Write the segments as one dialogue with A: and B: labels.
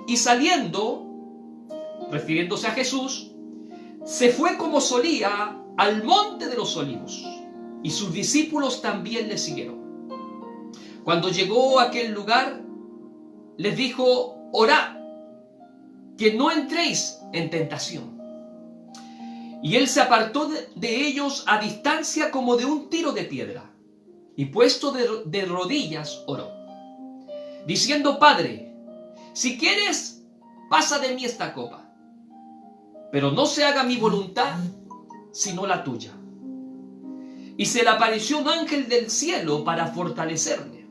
A: Y saliendo, refiriéndose a Jesús, se fue como solía al monte de los olivos, y sus discípulos también le siguieron. Cuando llegó a aquel lugar, les dijo: orad, que no entréis en tentación. Y él se apartó de ellos a distancia como de un tiro de piedra, y puesto de rodillas oró, diciendo: Padre, si quieres, pasa de mí esta copa, pero no se haga mi voluntad, sino la tuya. Y se le apareció un ángel del cielo para fortalecerle.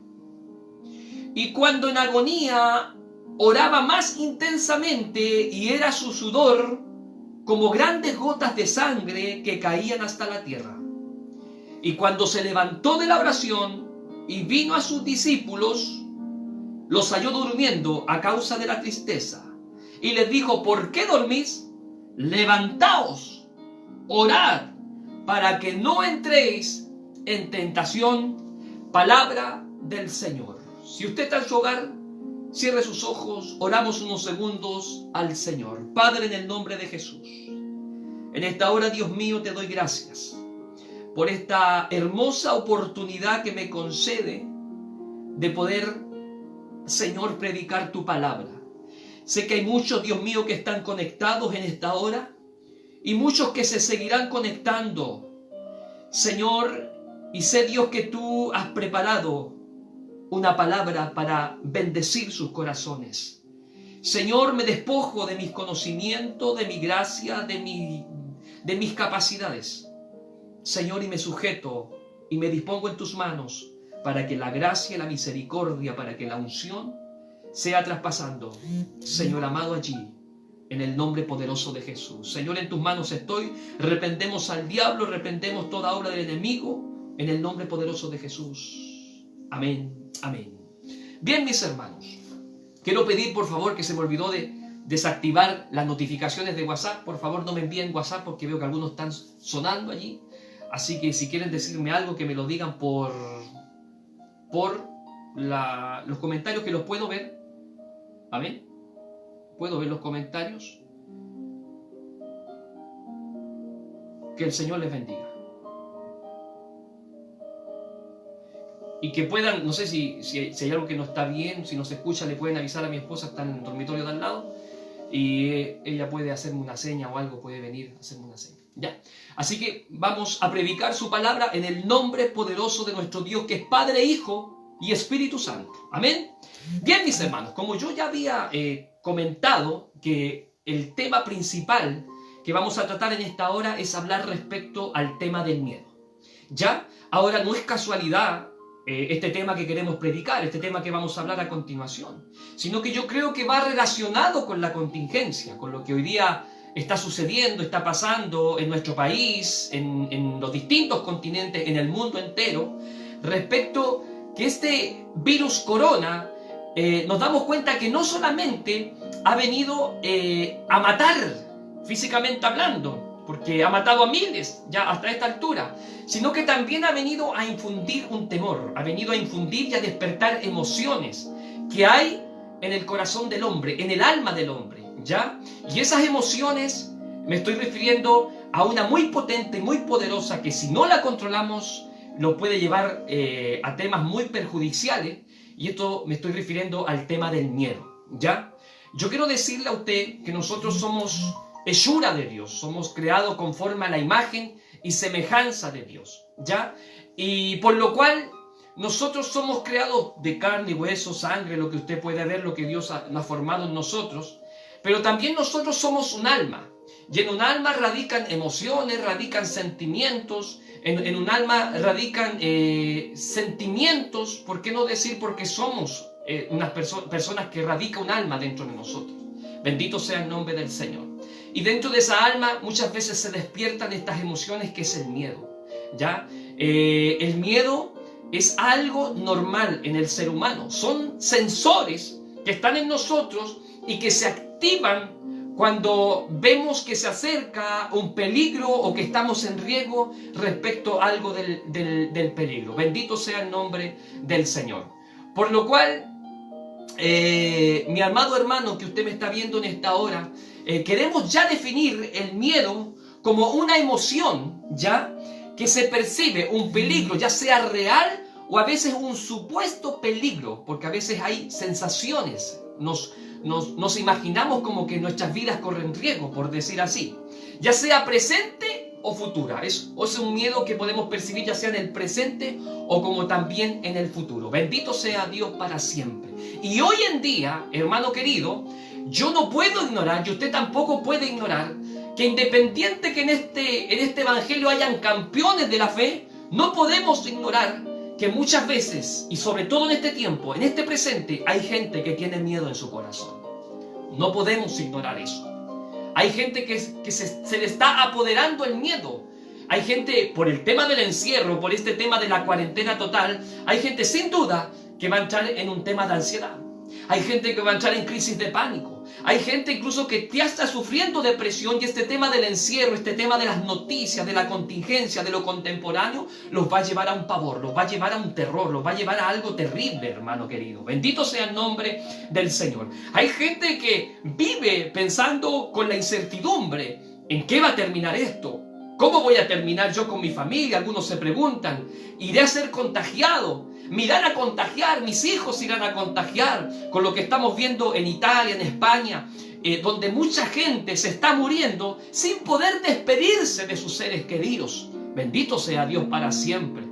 A: Y cuando en agonía oraba más intensamente, y era su sudor como grandes gotas de sangre que caían hasta la tierra. Y cuando se levantó de la oración y vino a sus discípulos, los halló durmiendo a causa de la tristeza. Y les dijo: ¿por qué dormís? Levantaos, orad, para que no entréis en tentación. Palabra del Señor. Si usted está en su hogar, cierre sus ojos, oramos unos segundos al Señor. Padre, en el nombre de Jesús, en esta hora, Dios mío, te doy gracias por esta hermosa oportunidad que me concede de poder, Señor, predicar tu palabra. Sé que hay muchos, Dios mío, que están conectados en esta hora, y muchos que se seguirán conectando, Señor, y sé, Dios, que tú has preparado una palabra para bendecir sus corazones. Señor, me despojo de mis conocimientos, de mi gracia, de mis capacidades, Señor, y me sujeto y me dispongo en tus manos para que la gracia, la misericordia, para que la unción sea traspasando, Señor amado, allí, en el nombre poderoso de Jesús. Señor, en tus manos estoy. Reprendemos al diablo, reprendemos toda obra del enemigo, en el nombre poderoso de Jesús. Amén, amén. Bien, mis hermanos, quiero pedir, por favor, que se me olvidó de desactivar las notificaciones de WhatsApp. Por favor, no me envíen WhatsApp porque veo que algunos están sonando allí. Así que si quieren decirme algo, que me lo digan por los comentarios, que los puedo ver. Amén. ¿Puedo ver los comentarios? Que el Señor les bendiga. Y que puedan, no sé si hay algo que no está bien, si no se escucha, le pueden avisar a mi esposa, está en el dormitorio de al lado, y ella puede hacerme una seña o algo, puede venir a hacerme una seña. ¿Ya? Así que vamos a predicar su palabra en el nombre poderoso de nuestro Dios, que es Padre, Hijo y Espíritu Santo. Amén. Bien, mis hermanos, como yo ya había comentado, que el tema principal que vamos a tratar en esta hora es hablar respecto al tema del miedo. ¿Ya? Ahora, no es casualidad este tema que queremos predicar, este tema que vamos a hablar a continuación, sino que yo creo que va relacionado con la contingencia, con lo que hoy día está sucediendo, está pasando en nuestro país, en los distintos continentes, en el mundo entero, respecto que este virus corona, nos damos cuenta que no solamente ha venido a matar, físicamente hablando, porque ha matado a miles ya hasta esta altura, sino que también ha venido a infundir un temor, ha venido a infundir y a despertar emociones que hay en el corazón del hombre, en el alma del hombre, ¿ya? Y esas emociones, me estoy refiriendo a una muy potente, muy poderosa, que si no la controlamos, nos puede llevar a temas muy perjudiciales, y esto me estoy refiriendo al tema del miedo, ¿ya? Yo quiero decirle a usted que nosotros somos hechura de Dios, somos creados conforme a la imagen y semejanza de Dios, ¿ya? Y por lo cual nosotros somos creados de carne y hueso, sangre, lo que usted puede ver, lo que Dios ha formado en nosotros, pero también nosotros somos un alma, y en un alma radican emociones, radican sentimientos, en un alma radican sentimientos, ¿por qué no decir? Porque somos unas personas que radica un alma dentro de nosotros. Bendito sea el nombre del Señor. Y dentro de esa alma muchas veces se despiertan estas emociones, que es el miedo, ¿ya? El miedo es algo normal en el ser humano. Son sensores que están en nosotros y que se activan cuando vemos que se acerca un peligro o que estamos en riesgo respecto a algo del peligro. Bendito sea el nombre del Señor. Por lo cual, mi amado hermano que usted me está viendo en esta hora, queremos ya definir el miedo como una emoción, ¿ya? Que se percibe un peligro, ya sea real o a veces un supuesto peligro, porque a veces hay sensaciones, nos imaginamos como que nuestras vidas corren riesgo, por decir así, ya sea presente o futura. Es un miedo que podemos percibir ya sea en el presente o como también en el futuro. Bendito sea Dios para siempre. Y hoy en día, hermano querido, yo no puedo ignorar, y usted tampoco puede ignorar, que independiente que en este evangelio hayan campeones de la fe, no podemos ignorar que muchas veces, y sobre todo en este tiempo, en este presente, hay gente que tiene miedo en su corazón. No podemos ignorar eso. Hay gente que se le está apoderando el miedo. Hay gente, por el tema del encierro, por este tema de la cuarentena total, hay gente sin duda que va a entrar en un tema de ansiedad. Hay gente que va a entrar en crisis de pánico. Hay gente incluso que ya está sufriendo depresión y este tema del encierro, este tema de las noticias, de la contingencia, de lo contemporáneo, los va a llevar a un pavor, los va a llevar a un terror, los va a llevar a algo terrible, hermano querido. Bendito sea el nombre del Señor. Hay gente que vive pensando con la incertidumbre en qué va a terminar esto. ¿Cómo voy a terminar yo con mi familia? Algunos se preguntan, ¿iré a ser contagiado? ¿Me irán a contagiar? ¿Mis hijos irán a contagiar? Con lo que estamos viendo en Italia, en España, donde mucha gente se está muriendo sin poder despedirse de sus seres queridos. Bendito sea Dios para siempre.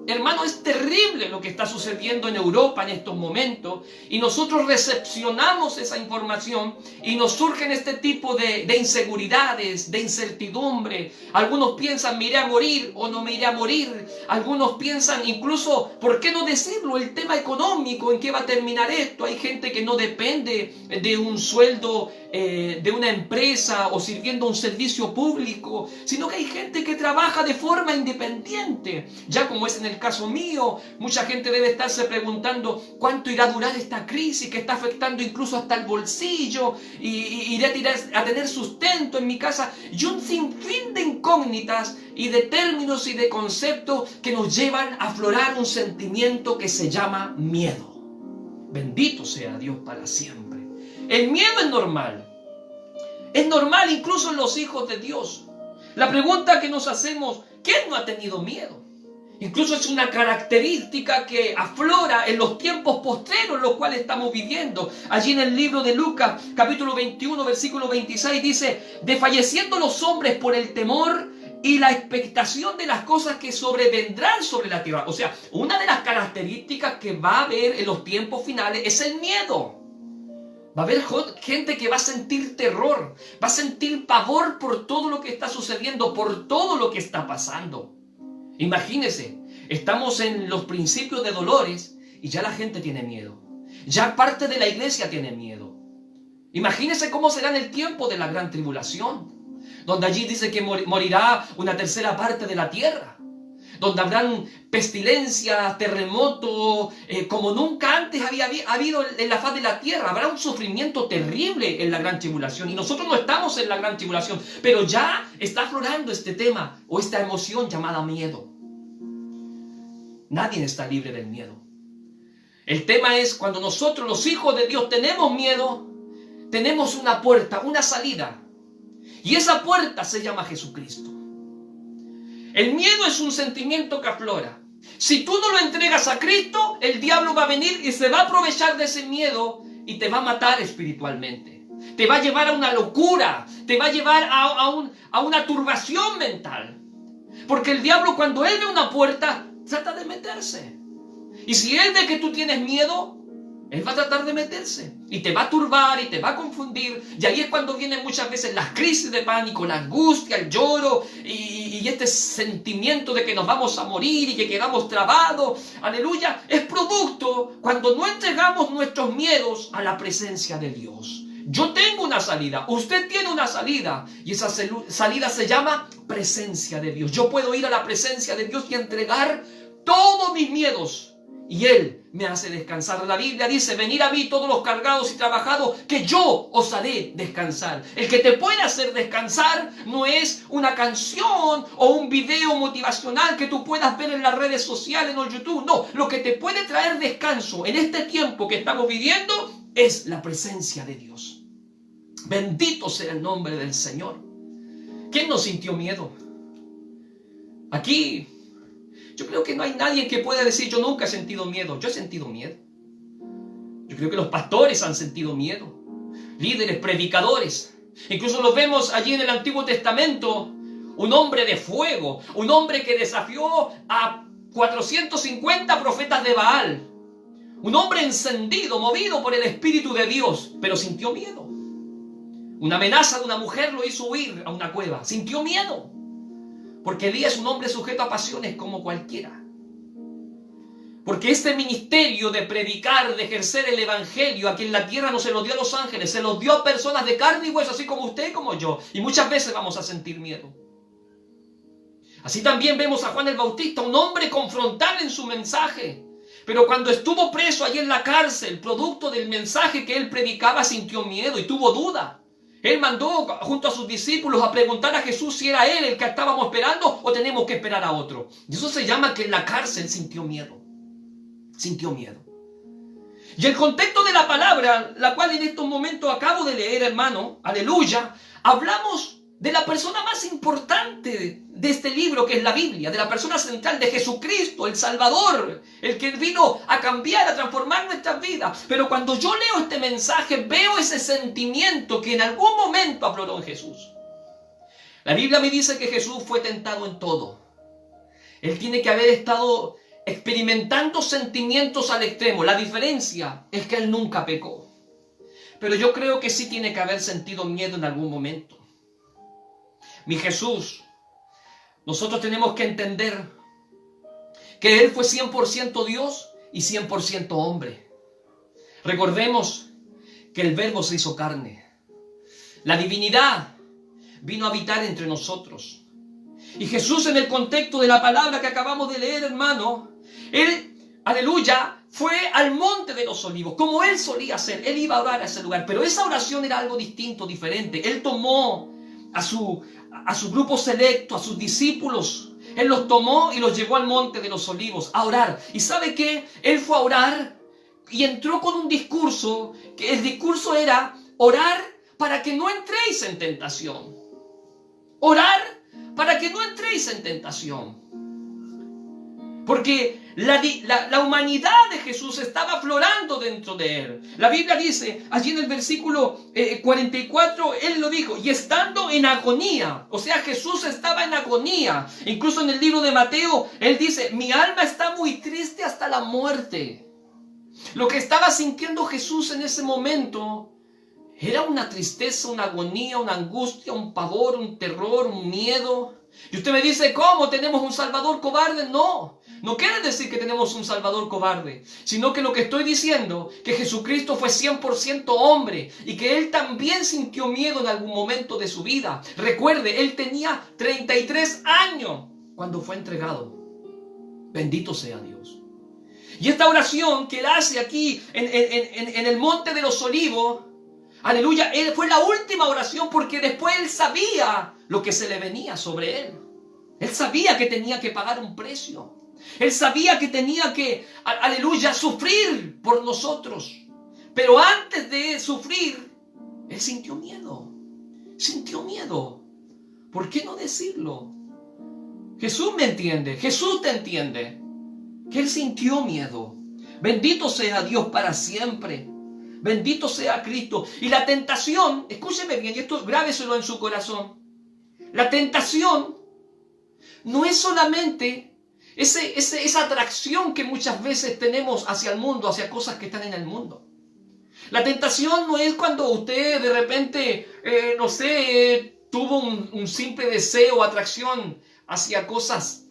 A: Hermano, es terrible lo que está sucediendo en Europa en estos momentos y nosotros recepcionamos esa información y nos surgen este tipo de inseguridades, de incertidumbre. Algunos piensan, me iré a morir o no me iré a morir. Algunos piensan incluso, ¿por qué no decirlo? El tema económico, ¿en qué va a terminar esto? Hay gente que no depende de un sueldo de una empresa o sirviendo un servicio público, sino que hay gente que trabaja de forma independiente. Ya como es en el caso mío, mucha gente debe estarse preguntando cuánto irá a durar esta crisis que está afectando incluso hasta el bolsillo y iré a tener sustento en mi casa y un sinfín de incógnitas y de términos y de conceptos que nos llevan a aflorar un sentimiento que se llama miedo. Bendito sea Dios para siempre. El miedo es normal. Es normal incluso en los hijos de Dios. La pregunta que nos hacemos, ¿quién no ha tenido miedo? Incluso es una característica que aflora en los tiempos postreros en los cuales estamos viviendo. Allí en el libro de Lucas, capítulo 21, versículo 26, dice, desfalleciendo los hombres por el temor y la expectación de las cosas que sobrevendrán sobre la tierra. O sea, una de las características que va a haber en los tiempos finales es el miedo. Va a haber gente que va a sentir terror, va a sentir pavor por todo lo que está sucediendo, por todo lo que está pasando. Imagínense, estamos en los principios de dolores y ya la gente tiene miedo. Ya parte de la iglesia tiene miedo. Imagínense cómo será en el tiempo de la gran tribulación, donde allí dice que morirá una tercera parte de la tierra, donde habrán pestilencias, terremotos, como nunca antes había habido en la faz de la tierra. Habrá un sufrimiento terrible en la gran tribulación. Y nosotros no estamos en la gran tribulación, pero ya está aflorando este tema o esta emoción llamada miedo. Nadie está libre del miedo. El tema es cuando nosotros, los hijos de Dios, tenemos miedo, tenemos una puerta, una salida. Y esa puerta se llama Jesucristo. El miedo es un sentimiento que aflora. Si tú no lo entregas a Cristo, el diablo va a venir y se va a aprovechar de ese miedo y te va a matar espiritualmente. Te va a llevar a una locura, te va a llevar a una turbación mental. Porque el diablo, cuando él ve una puerta, trata de meterse. Y si él ve que tú tienes miedo, él va a tratar de meterse y te va a turbar y te va a confundir. Y ahí es cuando vienen muchas veces las crisis de pánico, la angustia, el lloro y este sentimiento de que nos vamos a morir y que quedamos trabados. Aleluya. Es producto cuando no entregamos nuestros miedos a la presencia de Dios. Yo tengo una salida, usted tiene una salida y esa salida se llama presencia de Dios. Yo puedo ir a la presencia de Dios y entregar todos mis miedos y Él me hace descansar. La Biblia dice, venid a mí todos los cargados y trabajados, que yo os haré descansar. El que te puede hacer descansar no es una canción o un video motivacional que tú puedas ver en las redes sociales o en YouTube. No, lo que te puede traer descanso en este tiempo que estamos viviendo es la presencia de Dios. Bendito sea el nombre del Señor. ¿Quién no sintió miedo? Aquí yo creo que no hay nadie que pueda decir, yo nunca he sentido miedo. Yo he sentido miedo. Yo creo que los pastores han sentido miedo. Líderes, predicadores. Incluso los vemos allí en el Antiguo Testamento. Un hombre de fuego. Un hombre que desafió a 450 profetas de Baal. Un hombre encendido, movido por el Espíritu de Dios. Pero sintió miedo. Una amenaza de una mujer lo hizo huir a una cueva. Sintió miedo. Porque Elías es un hombre sujeto a pasiones como cualquiera. Porque este ministerio de predicar, de ejercer el evangelio, aquí en la tierra no se lo dio a los ángeles, se lo dio a personas de carne y hueso, así como usted y como yo. Y muchas veces vamos a sentir miedo. Así también vemos a Juan el Bautista, un hombre confrontal en su mensaje. Pero cuando estuvo preso allí en la cárcel, producto del mensaje que él predicaba, sintió miedo y tuvo duda. Él mandó junto a sus discípulos a preguntar a Jesús si era él el que estábamos esperando o tenemos que esperar a otro. Y eso se llama que en la cárcel sintió miedo. Sintió miedo. Y el contexto de la palabra, la cual en estos momentos acabo de leer, hermano, aleluya, hablamos de la persona más importante de este libro, que es la Biblia, de la persona central, de Jesucristo, el Salvador, el que vino a cambiar, a transformar nuestras vidas. Pero cuando yo leo este mensaje, veo ese sentimiento que en algún momento afloró en Jesús. La Biblia me dice que Jesús fue tentado en todo. Él tiene que haber estado experimentando sentimientos al extremo. La diferencia es que él nunca pecó. Pero yo creo que sí tiene que haber sentido miedo en algún momento. Mi Jesús, nosotros tenemos que entender que Él fue 100% Dios y 100% hombre. Recordemos que el Verbo se hizo carne. La divinidad vino a habitar entre nosotros. Y Jesús, en el contexto de la palabra que acabamos de leer, hermano, Él, aleluya, fue al monte de los olivos, como Él solía hacer. Él iba a orar a ese lugar, pero esa oración era algo distinto, diferente. Él tomó a su grupo selecto, a sus discípulos. Él los tomó y los llevó al monte de los olivos a orar. ¿Y sabe qué? Él fue a orar y entró con un discurso, que el discurso era orar para que no entréis en tentación. Orar para que no entréis en tentación. Porque la humanidad de Jesús estaba aflorando dentro de él. La Biblia dice, allí en el versículo 44, él lo dijo, y estando en agonía. O sea, Jesús estaba en agonía. Incluso en el libro de Mateo, él dice, mi alma está muy triste hasta la muerte. Lo que estaba sintiendo Jesús en ese momento era una tristeza, una agonía, una angustia, un pavor, un terror, un miedo. Y usted me dice, ¿cómo? ¿Tenemos un Salvador cobarde? No, no quiere decir que tenemos un Salvador cobarde, sino que lo que estoy diciendo, que Jesucristo fue 100% hombre y que Él también sintió miedo en algún momento de su vida. Recuerde, Él tenía 33 años cuando fue entregado. Bendito sea Dios. Y esta oración que Él hace aquí en el monte de los olivos, aleluya, Él fue la última oración porque después Él sabía lo que se le venía sobre Él. Él sabía que tenía que pagar un precio. Él sabía que tenía que, aleluya, sufrir por nosotros. Pero antes de sufrir, Él sintió miedo. Sintió miedo. ¿Por qué no decirlo? Jesús me entiende. Jesús te entiende. Que Él sintió miedo. Bendito sea Dios para siempre. Bendito sea Cristo. Y la tentación, escúcheme bien, y esto grábeselo en su corazón. La tentación no es solamente esa atracción que muchas veces tenemos hacia el mundo, hacia cosas que están en el mundo. La tentación no es cuando usted de repente, no sé, tuvo un simple deseo o atracción hacia cosas.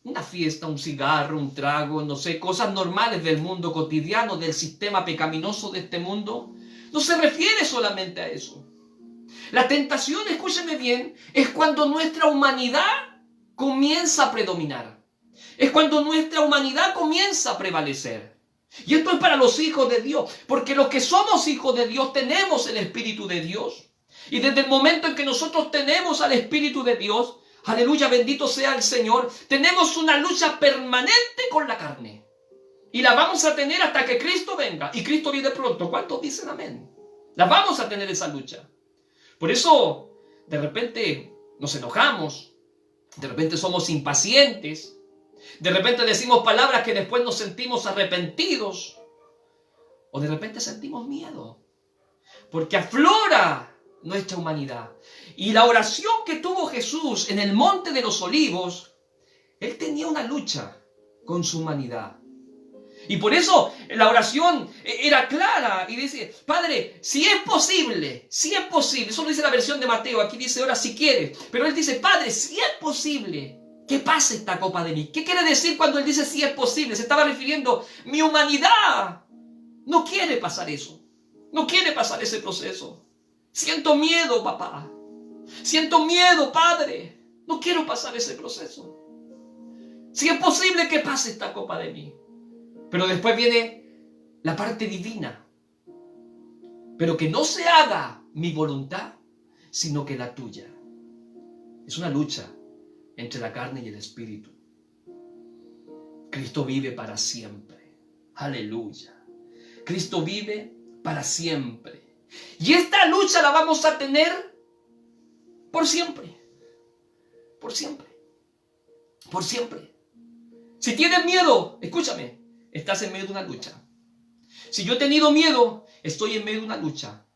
A: Una fiesta, un cigarro, un trago, no sé, cosas normales del mundo cotidiano, del sistema pecaminoso de este mundo. No se refiere solamente a eso. La tentación, escúcheme bien, es cuando nuestra humanidad comienza a predominar. Es cuando nuestra humanidad comienza a prevalecer. Y esto es para los hijos de Dios, porque los que somos hijos de Dios tenemos el Espíritu de Dios. Y desde el momento en que nosotros tenemos al Espíritu de Dios, aleluya, bendito sea el Señor, tenemos una lucha permanente con la carne. Y la vamos a tener hasta que Cristo venga. Y Cristo viene pronto. ¿Cuántos dicen amén? La vamos a tener esa lucha. Por eso, de repente nos enojamos, de repente somos impacientes, de repente decimos palabras que después nos sentimos arrepentidos, o de repente sentimos miedo, porque aflora nuestra humanidad. Y la oración que tuvo Jesús en el Monte de los Olivos, Él tenía una lucha con su humanidad. Y por eso la oración era clara y dice, Padre, si es posible, eso lo dice la versión de Mateo, aquí dice ahora si quieres, pero Él dice, Padre, si es posible, que pase esta copa de mí. ¿Qué quiere decir cuando Él dice si es posible? Se estaba refiriendo, mi humanidad no quiere pasar eso, no quiere pasar ese proceso. Siento miedo, papá, siento miedo, Padre, no quiero pasar ese proceso. Si es posible que pase esta copa de mí. Pero después viene la parte divina. Pero que no se haga mi voluntad, sino que la tuya. Es una lucha entre la carne y el espíritu. Cristo vive para siempre. Aleluya. Cristo vive para siempre. Y esta lucha la vamos a tener por siempre. Por siempre. Por siempre. Si tienes miedo, escúchame. Estás en medio de una lucha. Si yo he tenido miedo, estoy en medio de una lucha.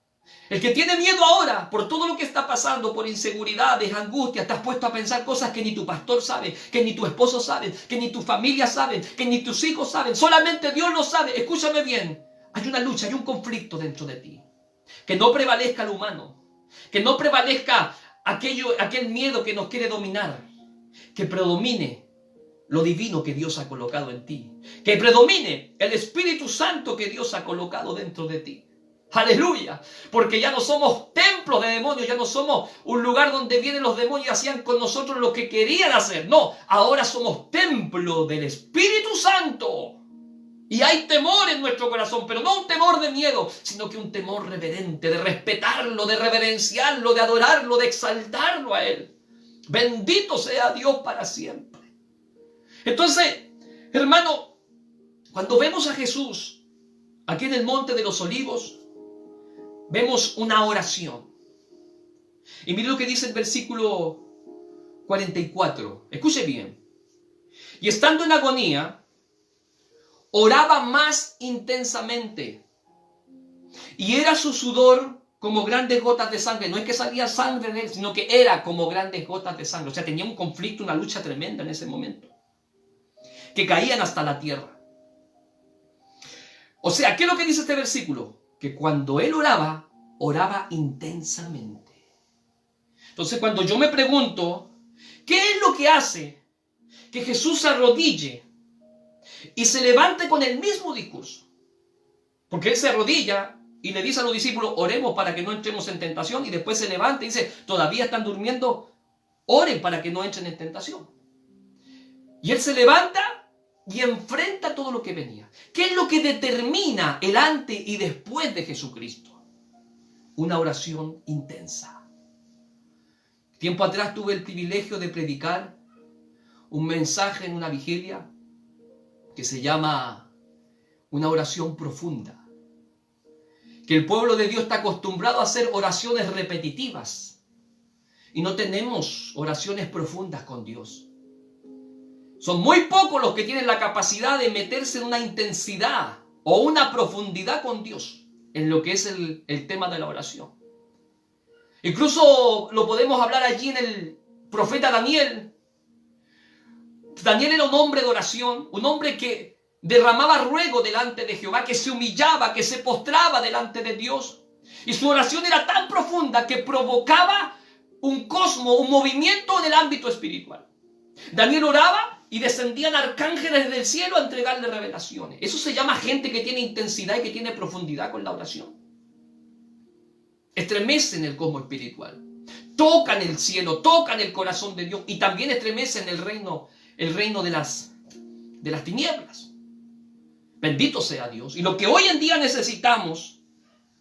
A: El que tiene miedo ahora por todo lo que está pasando, por inseguridades, angustias, te has puesto a pensar cosas que ni tu pastor sabe, que ni tu esposo sabe, que ni tu familia sabe, que ni tus hijos saben. Solamente Dios lo sabe. Escúchame bien. Hay una lucha, hay un conflicto dentro de ti. Que no prevalezca lo humano. Que no prevalezca aquel miedo que nos quiere dominar. Que predomine lo divino que Dios ha colocado en ti. Que predomine el Espíritu Santo que Dios ha colocado dentro de ti. Aleluya. Porque ya no somos templos de demonios, ya no somos un lugar donde vienen los demonios y hacían con nosotros lo que querían hacer. No, ahora somos templo del Espíritu Santo. Y hay temor en nuestro corazón, pero no un temor de miedo, sino que un temor reverente, de respetarlo, de reverenciarlo, de adorarlo, de exaltarlo a Él. Bendito sea Dios para siempre. Entonces, hermano, cuando vemos a Jesús aquí en el Monte de los Olivos, vemos una oración. Y mire lo que dice el versículo 44. Escuche bien. Y estando en agonía, oraba más intensamente. Y era su sudor como grandes gotas de sangre. No es que salía sangre de él, sino que era como grandes gotas de sangre. O sea, tenía un conflicto, una lucha tremenda en ese momento. Que caían hasta la tierra. O sea, ¿qué es lo que dice este versículo? Que cuando él oraba, oraba intensamente. Entonces, cuando yo me pregunto, ¿qué es lo que hace que Jesús se arrodille y se levante con el mismo discurso? Porque él se arrodilla y le dice a los discípulos, oremos para que no entremos en tentación, y después se levanta y dice, todavía están durmiendo, oren para que no entren en tentación. Y él se levanta y enfrenta todo lo que venía. ¿Qué es lo que determina el antes y después de Jesucristo? Una oración intensa. Tiempo atrás tuve el privilegio de predicar un mensaje en una vigilia que se llama una oración profunda. Que el pueblo de Dios está acostumbrado a hacer oraciones repetitivas y no tenemos oraciones profundas con Dios. Son muy pocos los que tienen la capacidad de meterse en una intensidad o una profundidad con Dios en lo que es el tema de la oración. Incluso lo podemos hablar allí en el profeta Daniel. Daniel era un hombre de oración, un hombre que derramaba ruego delante de Jehová, que se humillaba, que se postraba delante de Dios. Y su oración era tan profunda que provocaba un cosmos, un movimiento en el ámbito espiritual. Daniel oraba y descendían arcángeles del cielo a entregarle revelaciones. Eso se llama gente que tiene intensidad y que tiene profundidad con la oración. Estremecen el cosmos espiritual. Tocan el cielo, tocan el corazón de Dios y también estremecen el reino de las de las tinieblas. Bendito sea Dios. Y lo que hoy en día necesitamos,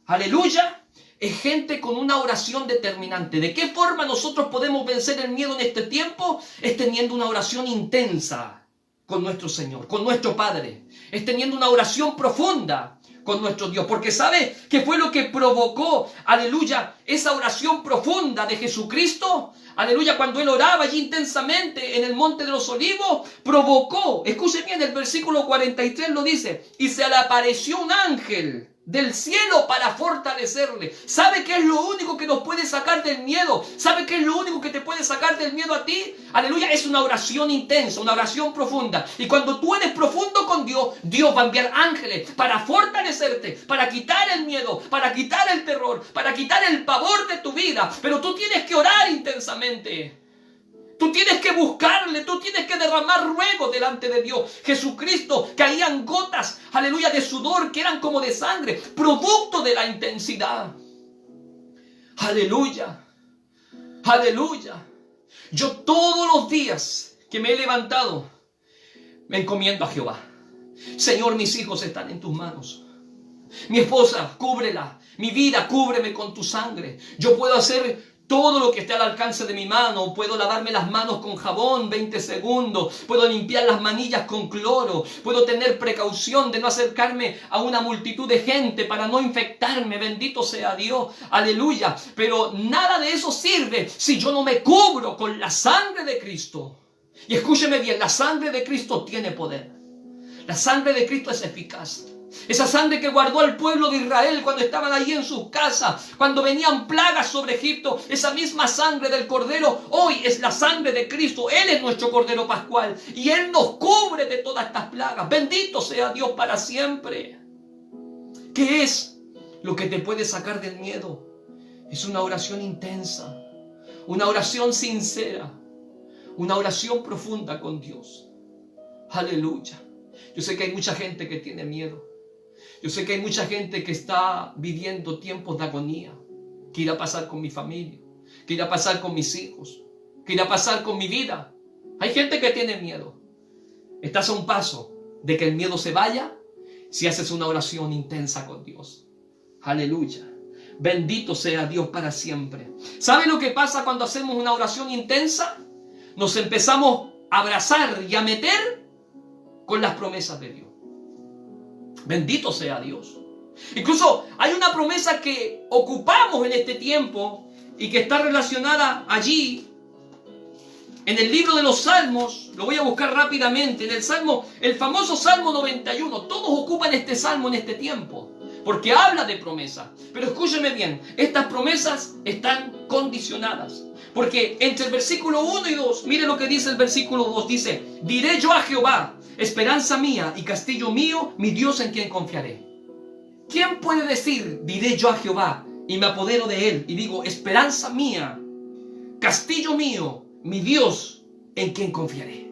A: aleluya, es gente con una oración determinante. ¿De qué forma nosotros podemos vencer el miedo en este tiempo? Es teniendo una oración intensa con nuestro Señor, con nuestro Padre. Es teniendo una oración profunda con nuestro Dios. Porque ¿sabe qué fue lo que provocó, aleluya, esa oración profunda de Jesucristo? Aleluya, cuando Él oraba allí intensamente en el Monte de los Olivos, provocó, escuchen bien, el versículo 43 lo dice, y se le apareció un ángel del cielo para fortalecerle. ¿Sabe qué es lo único que nos puede sacar del miedo? ¿Sabe qué es lo único que te puede sacar del miedo a ti? Aleluya, es una oración intensa, una oración profunda. Y cuando tú eres profundo con Dios, Dios va a enviar ángeles para fortalecerte, para quitar el miedo, para quitar el terror, para quitar el pavor de tu vida. Pero tú tienes que orar intensamente. Tú tienes que buscarle, tú tienes que derramar ruego delante de Dios. Jesucristo, caían gotas, aleluya, de sudor que eran como de sangre, producto de la intensidad. Aleluya, aleluya. Yo todos los días que me he levantado, me encomiendo a Jehová. Señor, mis hijos están en tus manos. Mi esposa, cúbrela. Mi vida, cúbreme con tu sangre. Yo puedo hacer todo lo que esté al alcance de mi mano. Puedo lavarme las manos con jabón 20 segundos. Puedo limpiar las manillas con cloro. Puedo tener precaución de no acercarme a una multitud de gente para no infectarme. Bendito sea Dios. Aleluya. Pero nada de eso sirve si yo no me cubro con la sangre de Cristo. Y escúcheme bien, la sangre de Cristo tiene poder. La sangre de Cristo es eficaz. Esa sangre que guardó al pueblo de Israel cuando estaban allí en sus casas, cuando venían plagas sobre Egipto, esa misma sangre del Cordero hoy es la sangre de Cristo. Él es nuestro Cordero Pascual y Él nos cubre de todas estas plagas. Bendito sea Dios para siempre. ¿Qué es lo que te puede sacar del miedo? Es una oración intensa, una oración sincera, una oración profunda con Dios. Aleluya. Yo sé que hay mucha gente que tiene miedo. Yo sé que hay mucha gente que está viviendo tiempos de agonía. ¿Qué irá a pasar con mi familia? ¿Qué irá a pasar con mis hijos? ¿Qué irá a pasar con mi vida? Hay gente que tiene miedo. Estás a un paso de que el miedo se vaya si haces una oración intensa con Dios. Aleluya. Bendito sea Dios para siempre. ¿Sabe lo que pasa cuando hacemos una oración intensa? Nos empezamos a abrazar y a meter con las promesas de Dios. Bendito sea Dios. Incluso hay una promesa que ocupamos en este tiempo y que está relacionada allí en el libro de los Salmos. Lo voy a buscar rápidamente. En el Salmo, el famoso Salmo 91. Todos ocupan este Salmo en este tiempo porque habla de promesas. Pero escúcheme bien, estas promesas están condicionadas. Porque entre el versículo 1 y 2, mire lo que dice el versículo 2. Dice, diré yo a Jehová, esperanza mía y castillo mío, mi Dios en quien confiaré. ¿Quién puede decir, diré yo a Jehová y me apodero de él? Y digo, esperanza mía, castillo mío, mi Dios en quien confiaré.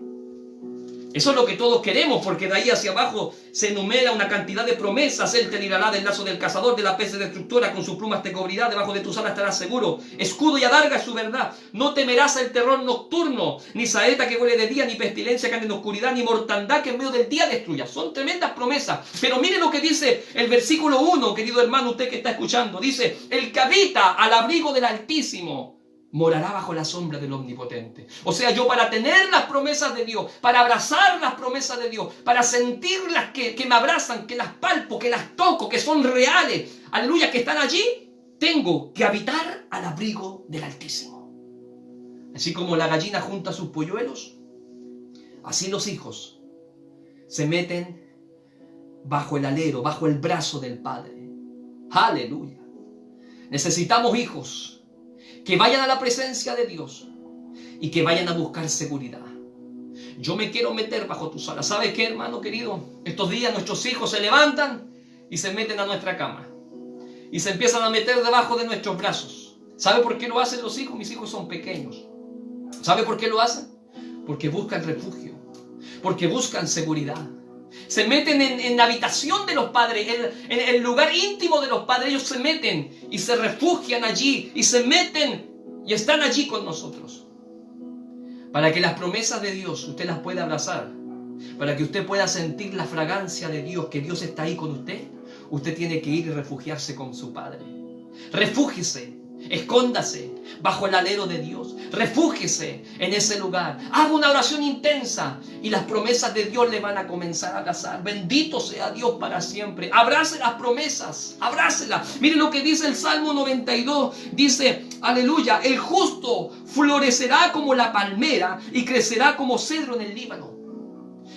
A: Eso es lo que todos queremos, porque de ahí hacia abajo se enumera una cantidad de promesas. Él te librará del lazo del cazador, de la peste destructora, con sus plumas te cubrirá, debajo de tus alas estarás seguro. Escudo y adarga es su verdad. No temerás el terror nocturno, ni saeta que huele de día, ni pestilencia que ande en oscuridad, ni mortandad que en medio del día destruya. Son tremendas promesas. Pero mire lo que dice el versículo 1, querido hermano, usted que está escuchando. Dice, el que habita al abrigo del Altísimo morará bajo la sombra del Omnipotente. O sea, yo para tener las promesas de Dios, para abrazar las promesas de Dios, para sentirlas que me abrazan, que las palpo, que las toco, que son reales, aleluya, que están allí, tengo que habitar al abrigo del Altísimo. Así como la gallina junta sus polluelos, así los hijos se meten bajo el alero, bajo el brazo del Padre. Aleluya. Necesitamos hijos que vayan a la presencia de Dios y que vayan a buscar seguridad. Yo me quiero meter bajo tus alas. ¿Sabe qué, hermano querido? Estos días nuestros hijos se levantan y se meten a nuestra cama y se empiezan a meter debajo de nuestros brazos. ¿Sabe por qué lo hacen los hijos? Mis hijos son pequeños. ¿Sabe por qué lo hacen? Porque buscan refugio, porque buscan seguridad. Se meten en la habitación de los padres, en el lugar íntimo de los padres. Ellos se meten y se refugian allí y se meten y están allí con nosotros. Para que las promesas de Dios usted las pueda abrazar para que usted pueda sentir la fragancia de Dios, que Dios está ahí con usted, usted tiene que ir y refugiarse con su Padre. Refúgiese, escóndase bajo el alero de Dios. Refúgiese en ese lugar. Haga una oración intensa y las promesas de Dios le van a comenzar a abrazar. Bendito sea Dios para siempre. Abrace las promesas, abrácelas. Mire lo que dice el Salmo 92. Dice, aleluya, el justo florecerá como la palmera y crecerá como cedro en el Líbano.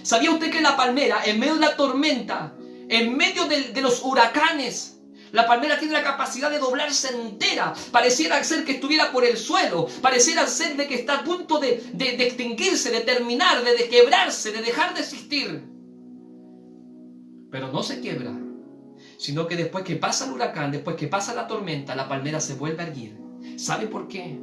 A: ¿Sabía usted que la palmera, en medio de la tormenta, en medio de los huracanes, la palmera tiene la capacidad de doblarse entera? Pareciera ser que estuviera por el suelo, pareciera ser de que está a punto de extinguirse, de terminar, de quebrarse, de dejar de existir. Pero no se quiebra, sino que después que pasa el huracán, después que pasa la tormenta, la palmera se vuelve a erguir. ¿Sabe por qué?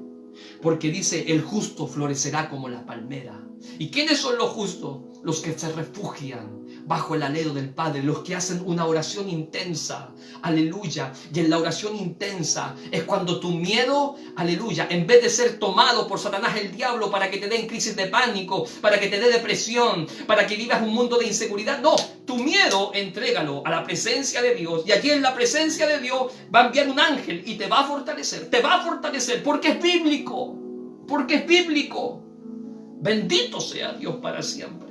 A: Porque dice, el justo florecerá como la palmera. ¿Y quiénes son los justos? Los que se refugian bajo el alero del Padre, los que hacen una oración intensa, aleluya. Y en la oración intensa es cuando tu miedo, aleluya, en vez de ser tomado por Satanás el diablo para que te den crisis de pánico, para que te dé depresión, para que vivas un mundo de inseguridad, no, tu miedo entrégalo a la presencia de Dios, y allí en la presencia de Dios va a enviar un ángel y te va a fortalecer, porque es bíblico, bendito sea Dios para siempre.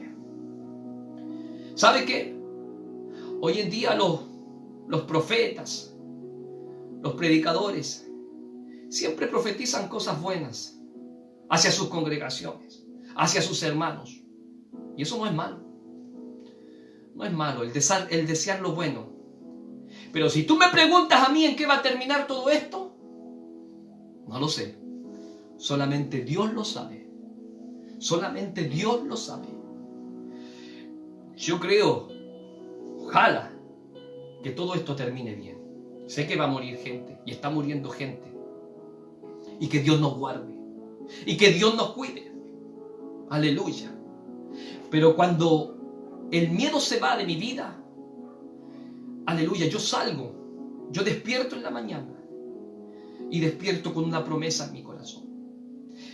A: ¿Sabe qué? Hoy en día los profetas, los predicadores, siempre profetizan cosas buenas hacia sus congregaciones, hacia sus hermanos. Y eso no es malo. No es malo el desear lo bueno. Pero si tú me preguntas a mí en qué va a terminar todo esto, no lo sé. Solamente Dios lo sabe. Solamente Dios lo sabe. Yo creo, ojalá, que todo esto termine bien. Sé que va a morir gente, y está muriendo gente. Y que Dios nos guarde. Y que Dios nos cuide. Aleluya. Pero cuando el miedo se va de mi vida, aleluya, yo salgo, yo despierto en la mañana. Y despierto con una promesa en mi corazón.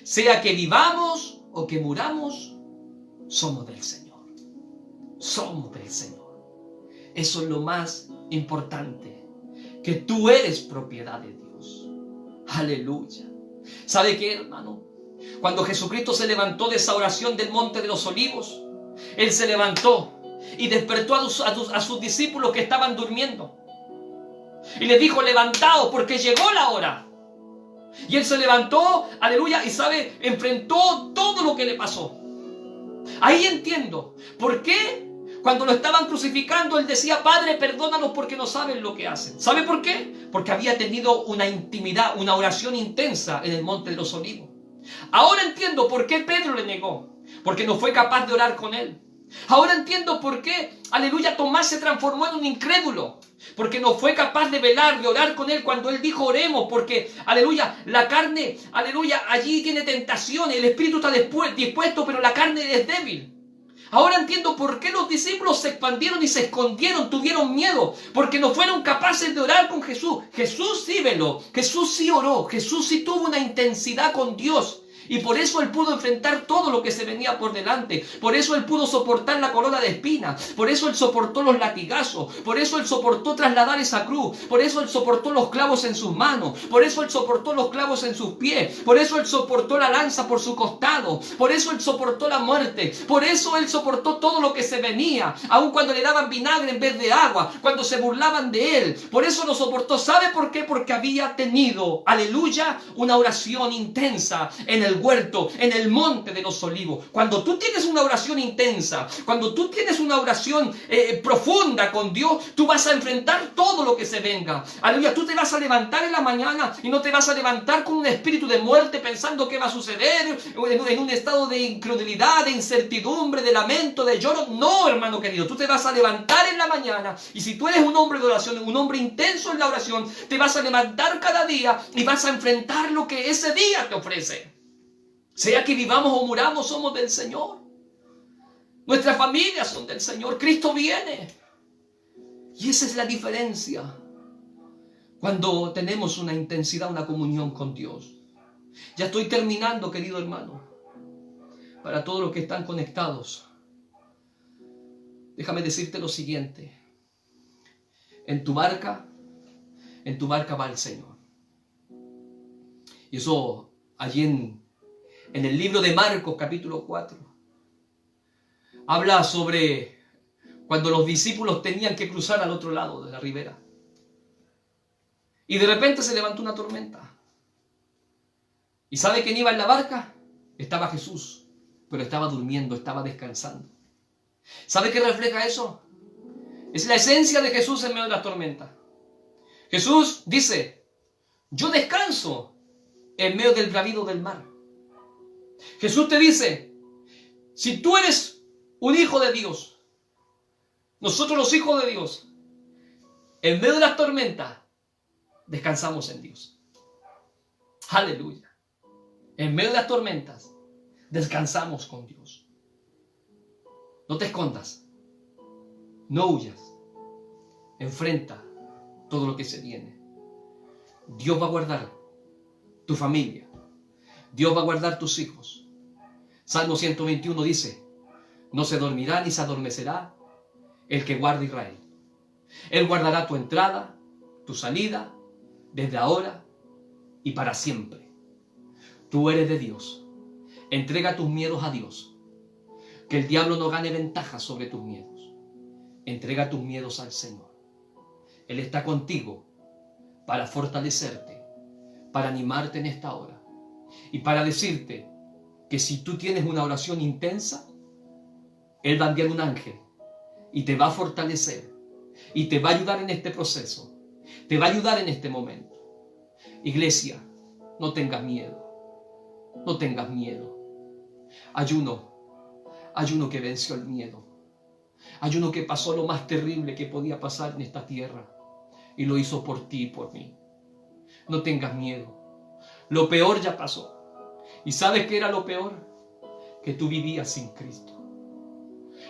A: Sea que vivamos o que muramos, somos del Señor. Somos del Señor. Eso es lo más importante, que tú eres propiedad de Dios. Aleluya. ¿Sabe qué, hermano? Cuando Jesucristo se levantó de esa oración del Monte de los Olivos, Él se levantó y despertó a sus discípulos que estaban durmiendo. Y les dijo, levantaos porque llegó la hora. Y Él se levantó, aleluya, y sabe, enfrentó todo lo que le pasó. Ahí entiendo por qué cuando lo estaban crucificando Él decía, Padre, perdónalos porque no saben lo que hacen. ¿Sabe por qué? Porque había tenido una intimidad, una oración intensa en el Monte de los Olivos. Ahora entiendo por qué Pedro le negó, porque no fue capaz de orar con Él. Ahora entiendo por qué, aleluya, Tomás se transformó en un incrédulo, porque no fue capaz de velar, de orar con Él cuando Él dijo oremos, porque, aleluya, la carne, aleluya, allí tiene tentaciones, el espíritu está dispuesto, pero la carne es débil. Ahora entiendo por qué los discípulos se expandieron y se escondieron, tuvieron miedo, porque no fueron capaces de orar con Jesús. Jesús sí veló, Jesús sí oró, Jesús sí tuvo una intensidad con Dios. Y por eso Él pudo enfrentar todo lo que se venía por delante. Por eso Él pudo soportar la corona de espinas. Por eso Él soportó los latigazos. Por eso Él soportó trasladar esa cruz. Por eso Él soportó los clavos en sus manos. Por eso Él soportó los clavos en sus pies. Por eso Él soportó la lanza por su costado. Por eso Él soportó la muerte. Por eso Él soportó todo lo que se venía. Aun cuando le daban vinagre en vez de agua. Cuando se burlaban de Él. Por eso lo soportó. ¿Sabe por qué? Porque había tenido, aleluya, una oración intensa en el huerto, en el Monte de los Olivos. Cuando tú tienes una oración intensa, cuando tú tienes una oración profunda con Dios, tú vas a enfrentar todo lo que se venga. Aleluya, tú te vas a levantar en la mañana y no te vas a levantar con un espíritu de muerte pensando qué va a suceder, en un estado de incredulidad, de incertidumbre, de lamento, de lloro. No, hermano querido, tú te vas a levantar en la mañana y si tú eres un hombre de oración, un hombre intenso en la oración, te vas a levantar cada día y vas a enfrentar lo que ese día te ofrece. Sea que vivamos o muramos, somos del Señor. Nuestras familias son del Señor. Cristo viene. Y esa es la diferencia. Cuando tenemos una intensidad, una comunión con Dios. Ya estoy terminando, querido hermano. Para todos los que están conectados. déjame decirte lo siguiente. En tu barca va el Señor. Y eso allí en el libro de Marcos, capítulo 4, habla sobre cuando los discípulos tenían que cruzar al otro lado de la ribera. Y de repente se levantó una tormenta. ¿Y sabe quién iba en la barca? Estaba Jesús, pero estaba durmiendo, estaba descansando. ¿Sabe qué refleja eso? Es la esencia de Jesús en medio de la tormenta. Jesús dice, yo descanso en medio del bravío del mar. Jesús te dice, si tú eres un hijo de Dios, nosotros los hijos de Dios, en medio de las tormentas, descansamos en Dios. Aleluya. En medio de las tormentas, descansamos con Dios. No te escondas. No huyas. Enfrenta todo lo que se viene. Dios va a guardar tu familia. Dios va a guardar tus hijos. Salmo 121 dice, no se dormirá ni se adormecerá el que guarda Israel. Él guardará tu entrada, tu salida, desde ahora y para siempre. Tú eres de Dios. Entrega tus miedos a Dios. Que el diablo no gane ventaja sobre tus miedos. Entrega tus miedos al Señor. Él está contigo para fortalecerte, para animarte en esta hora y para decirte que si tú tienes una oración intensa, Él va a enviar un ángel y te va a fortalecer y te va a ayudar en este proceso, te va a ayudar en este momento. Iglesia, no tengas miedo, no tengas miedo. Ayuno que venció el miedo. Ayuno que pasó lo más terrible que podía pasar en esta tierra y lo hizo por ti y por mí. No tengas miedo. Lo peor ya pasó. ¿Y sabes qué era lo peor? Que tú vivías sin Cristo.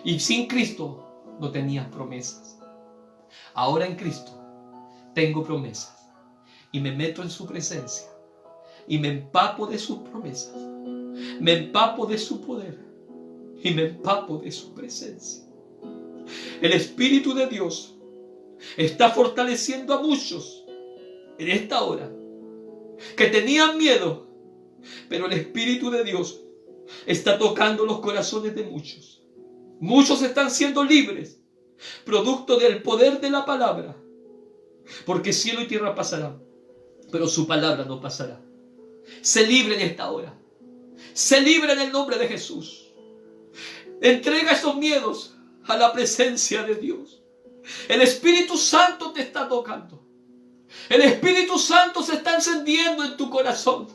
A: Y sin Cristo no tenías promesas. Ahora en Cristo tengo promesas. Y me meto en su presencia. Y me empapo de sus promesas. Me empapo de su poder. Y me empapo de su presencia. El Espíritu de Dios está fortaleciendo a muchos en esta hora que tenían miedo, pero el Espíritu de Dios está tocando los corazones de muchos. Muchos están siendo libres, producto del poder de la palabra, porque cielo y tierra pasarán, pero su palabra no pasará. Sé libre en esta hora. Sé libre en el nombre de Jesús. Entrega esos miedos a la presencia de Dios. El Espíritu Santo te está tocando. El Espíritu Santo se está encendiendo en tu corazón.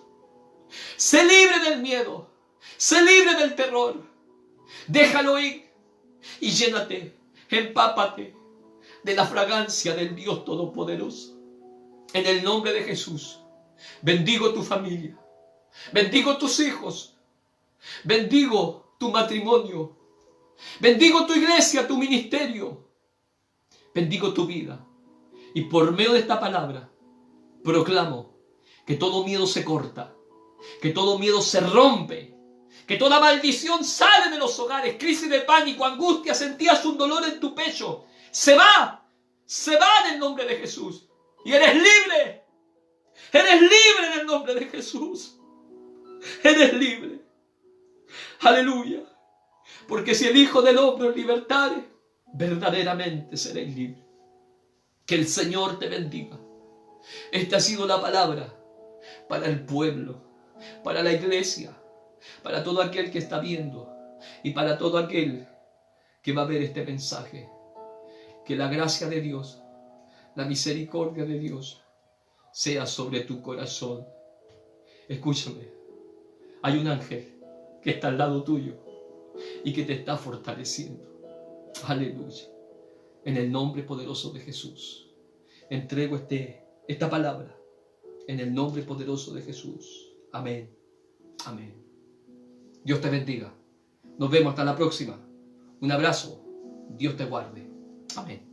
A: Sé libre del miedo. Sé libre del terror. Déjalo ir y llénate, empápate de la fragancia del Dios Todopoderoso. En el nombre de Jesús, bendigo tu familia. Bendigo tus hijos. Bendigo tu matrimonio. Bendigo tu iglesia, tu ministerio. Bendigo tu vida. Y por medio de esta palabra, proclamo que todo miedo se corta, que todo miedo se rompe, que toda maldición sale de los hogares, crisis de pánico, angustia, sentías un dolor en tu pecho. Se va en el nombre de Jesús. Y eres libre. Eres libre en el nombre de Jesús. Eres libre. Aleluya. Porque si el Hijo del Hombre os libertare, verdaderamente seréis libres. Que el Señor te bendiga. Esta ha sido la palabra para el pueblo, para la iglesia, para todo aquel que está viendo y para todo aquel que va a ver este mensaje. Que la gracia de Dios, la misericordia de Dios sea sobre tu corazón. Escúchame, hay un ángel que está al lado tuyo y que te está fortaleciendo. Aleluya. En el nombre poderoso de Jesús, entrego esta palabra. En el nombre poderoso de Jesús. Amén. Amén. Dios te bendiga. Nos vemos hasta la próxima. Un abrazo. Dios te guarde. Amén.